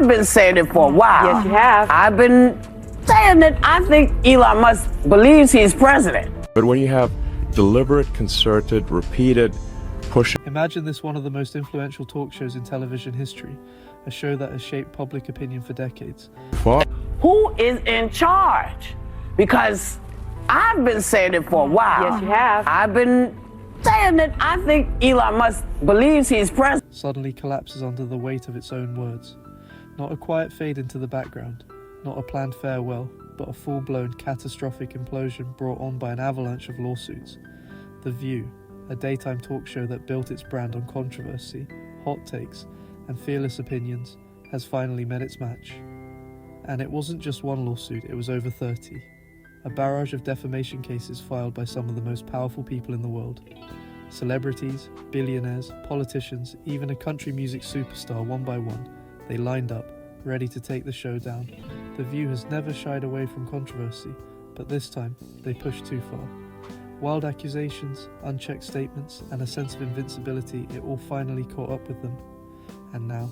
I've been saying it for a while. Yes, you have. I've been saying that I think Elon Musk believes he's president. But when you have deliberate, concerted, repeated pushing. Imagine this one of the most influential talk shows in television history, a show that has shaped public opinion for decades. Who is in charge? Because I've been saying it for a while. Yes, you have. I've been saying that I think Elon Musk believes he's president. Suddenly collapses under the weight of its own words. Not a quiet fade into the background, not a planned farewell, but a full-blown catastrophic implosion brought on by an avalanche of lawsuits. The View, a daytime talk show that built its brand on controversy, hot takes, and fearless opinions, has finally met its match. And it wasn't just one lawsuit, it was over 30. A barrage of defamation cases filed by some of the most powerful people in the world. Celebrities, billionaires, politicians, even a country music superstar, one by one, they lined up, ready to take the show down. The View has never shied away from controversy, but this time, they pushed too far. Wild accusations, unchecked statements, and a sense of invincibility, it all finally caught up with them. And now,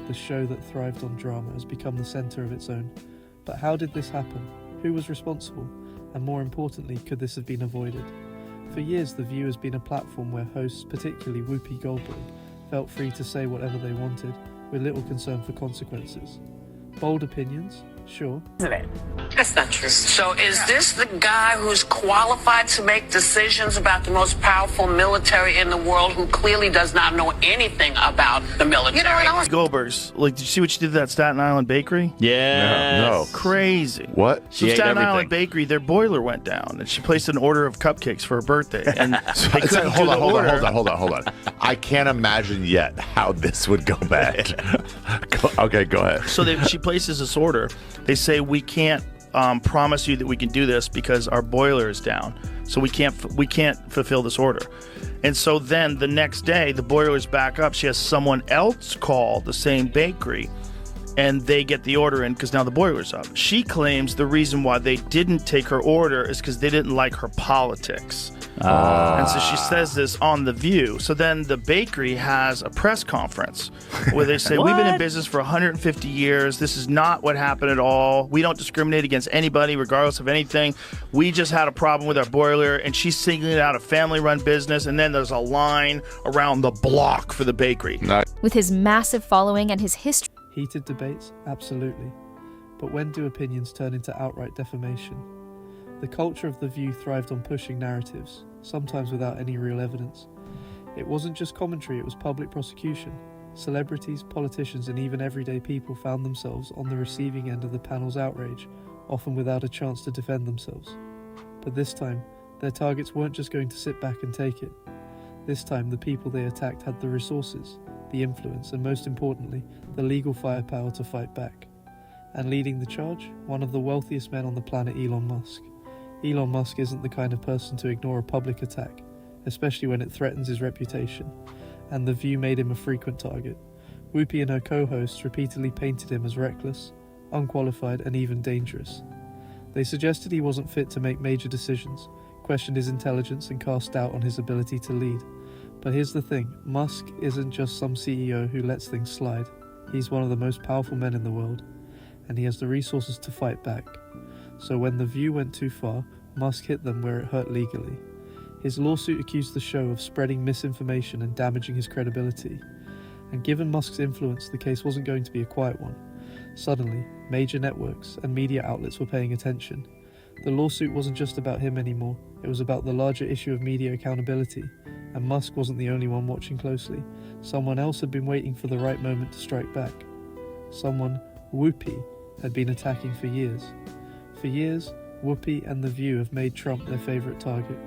the show that thrived on drama has become the centre of its own. But how did this happen? Who was responsible? And more importantly, could this have been avoided? For years, The View has been a platform where hosts, particularly Whoopi Goldberg, felt free to say whatever they wanted, with little concern for consequences. Bold opinions? Sure. That's not true. So is this the guy who's qualified to make decisions about the most powerful military in the world, who clearly does not know anything about the military? You know what? I was Goldberg's. Like, did you see what she did to that Staten Island bakery? Yeah. No. Crazy. What? So She ate Staten everything. Island Bakery, their boiler went down, and she placed an order of cupcakes for her birthday. And they couldn't Hold do the order. on. I can't imagine yet how this would go bad. Okay, go ahead. So she places this order. They say, we can't promise you that we can do this because our boiler is down. So we can't fulfill this order. And so then the next day, the boiler is back up. She has someone else call the same bakery, and they get the order in because now the boiler's up. She claims the reason why they didn't take her order is because they didn't like her politics. And so she says this on The View. So then the bakery has a press conference where they say, we've been in business for 150 years. This is not what happened at all. We don't discriminate against anybody regardless of anything. We just had a problem with our boiler. And she's singling out a family-run business. And then there's a line around the block for the bakery. With his massive following and his history. Heated debates? Absolutely. But when do opinions turn into outright defamation? The culture of The View thrived on pushing narratives, sometimes without any real evidence. It wasn't just commentary, it was public prosecution. Celebrities, politicians, and even everyday people found themselves on the receiving end of the panel's outrage, often without a chance to defend themselves. But this time, their targets weren't just going to sit back and take it. This time, the people they attacked had the resources, the influence, and most importantly, the legal firepower to fight back. And leading the charge, one of the wealthiest men on the planet, Elon Musk. Elon Musk isn't the kind of person to ignore a public attack, especially when it threatens his reputation, and The View made him a frequent target. Whoopi and her co-hosts repeatedly painted him as reckless, unqualified, and even dangerous. They suggested he wasn't fit to make major decisions, questioned his intelligence, and cast doubt on his ability to lead. But here's the thing, Musk isn't just some CEO who lets things slide. He's one of the most powerful men in the world, and he has the resources to fight back. So when The View went too far, Musk hit them where it hurt legally. His lawsuit accused the show of spreading misinformation and damaging his credibility. And given Musk's influence, the case wasn't going to be a quiet one. Suddenly, major networks and media outlets were paying attention. The lawsuit wasn't just about him anymore, it was about the larger issue of media accountability. And Musk wasn't the only one watching closely. Someone else had been waiting for the right moment to strike back. Someone, Whoopi, had been attacking for years. For years, Whoopi and The View have made Trump their favorite target.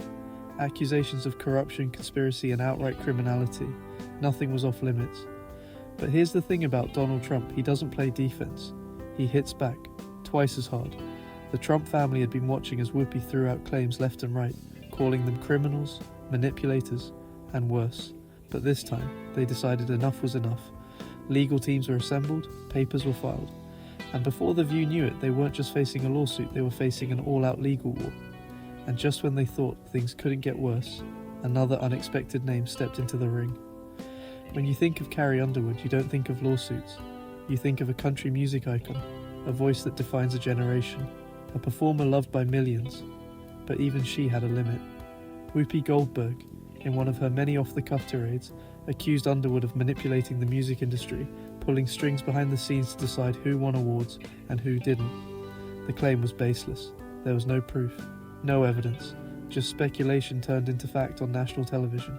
Accusations of corruption, conspiracy, and outright criminality. Nothing was off limits. But here's the thing about Donald Trump, he doesn't play defense. He hits back, twice as hard. The Trump family had been watching as Whoopi threw out claims left and right, calling them criminals, manipulators, and worse. But this time, they decided enough was enough. Legal teams were assembled, papers were filed. And before The View knew it, they weren't just facing a lawsuit, they were facing an all-out legal war. And just when they thought things couldn't get worse, another unexpected name stepped into the ring. When you think of Carrie Underwood, you don't think of lawsuits. You think of a country music icon, a voice that defines a generation, a performer loved by millions, but even she had a limit. Whoopi Goldberg, in one of her many off-the-cuff tirades, accused Underwood of manipulating the music industry, pulling strings behind the scenes to decide who won awards and who didn't. The claim was baseless. There was no proof, no evidence, just speculation turned into fact on national television.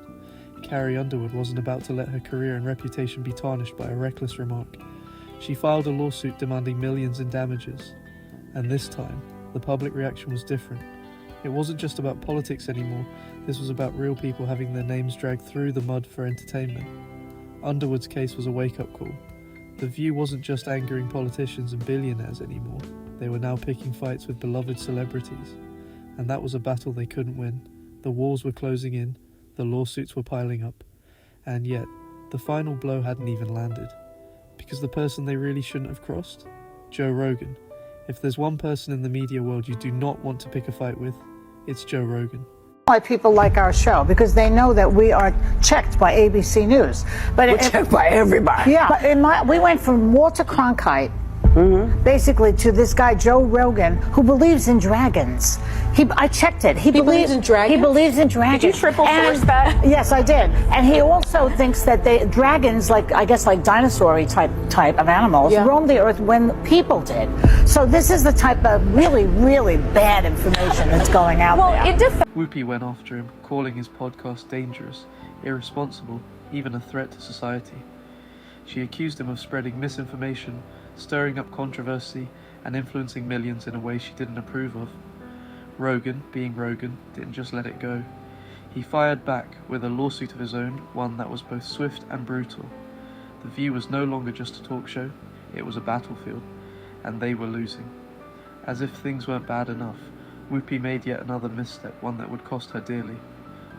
Carrie Underwood wasn't about to let her career and reputation be tarnished by a reckless remark. She filed a lawsuit demanding millions in damages. And this time, the public reaction was different. It wasn't just about politics anymore, this was about real people having their names dragged through the mud for entertainment. Underwood's case was a wake-up call. The View wasn't just angering politicians and billionaires anymore, they were now picking fights with beloved celebrities. And that was a battle they couldn't win. The walls were closing in, the lawsuits were piling up. And yet, the final blow hadn't even landed. Because the person they really shouldn't have crossed? Joe Rogan. If there's one person in the media world you do not want to pick a fight with, it's Joe Rogan. Why people like our show, because they know that we are checked by ABC News. But We're checked by everybody. Yeah, but we went from Walter Cronkite, basically, to this guy Joe Rogan, who believes in dragons. I checked it. He believes in dragons. He believes in dragons. Did you triple source that? Yes, I did. And he also thinks that dragons, like dinosaur type of animals, roamed the earth when people did. So this is the type of really, really bad information that's going out there. Whoopi went after him, calling his podcast dangerous, irresponsible, even a threat to society. She accused him of spreading misinformation, stirring up controversy, and influencing millions in a way she didn't approve of. Rogan, being Rogan, didn't just let it go. He fired back with a lawsuit of his own, one that was both swift and brutal. The View was no longer just a talk show, it was a battlefield, and they were losing. As if things weren't bad enough, Whoopi made yet another misstep, one that would cost her dearly.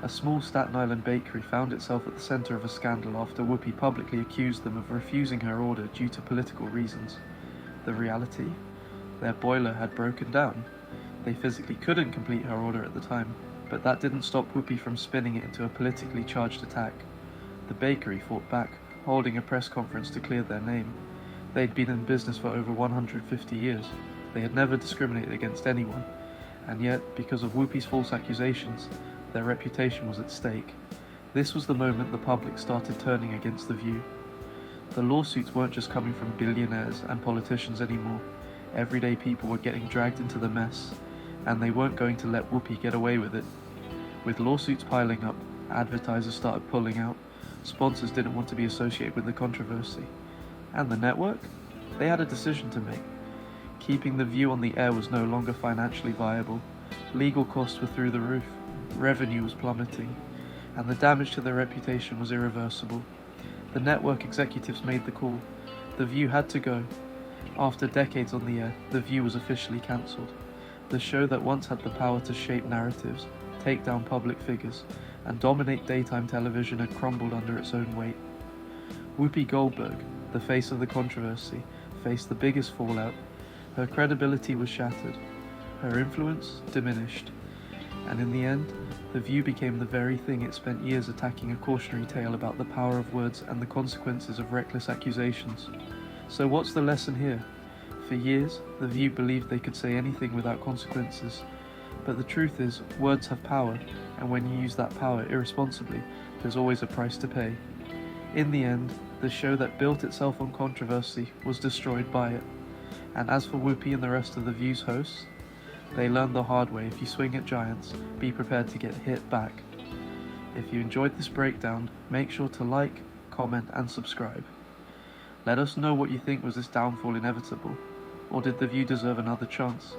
A small Staten Island bakery found itself at the centre of a scandal after Whoopi publicly accused them of refusing her order due to political reasons. The reality? Their boiler had broken down. They physically couldn't complete her order at the time, but that didn't stop Whoopi from spinning it into a politically charged attack. The bakery fought back, holding a press conference to clear their name. They'd been in business for over 150 years. They had never discriminated against anyone. And yet, because of Whoopi's false accusations, their reputation was at stake. This was the moment the public started turning against The View. The lawsuits weren't just coming from billionaires and politicians anymore. Everyday people were getting dragged into the mess, and they weren't going to let Whoopi get away with it. With lawsuits piling up, advertisers started pulling out, sponsors didn't want to be associated with the controversy. And the network? They had a decision to make. Keeping The View on the air was no longer financially viable. Legal costs were through the roof. Revenue was plummeting, and the damage to their reputation was irreversible. The network executives made the call. The View had to go. After decades on the air, The View was officially cancelled. The show that once had the power to shape narratives, take down public figures, and dominate daytime television had crumbled under its own weight. Whoopi Goldberg, the face of the controversy, faced the biggest fallout. Her credibility was shattered. Her influence diminished. And in the end, The View became the very thing it spent years attacking, a cautionary tale about the power of words and the consequences of reckless accusations. So what's the lesson here? For years, The View believed they could say anything without consequences. But the truth is, words have power, and when you use that power irresponsibly, there's always a price to pay. In the end, the show that built itself on controversy was destroyed by it. And as for Whoopi and the rest of The View's hosts, they learned the hard way: if you swing at giants, be prepared to get hit back. If you enjoyed this breakdown, make sure to like, comment, and subscribe. Let us know what you think. Was this downfall inevitable? Or did The View deserve another chance?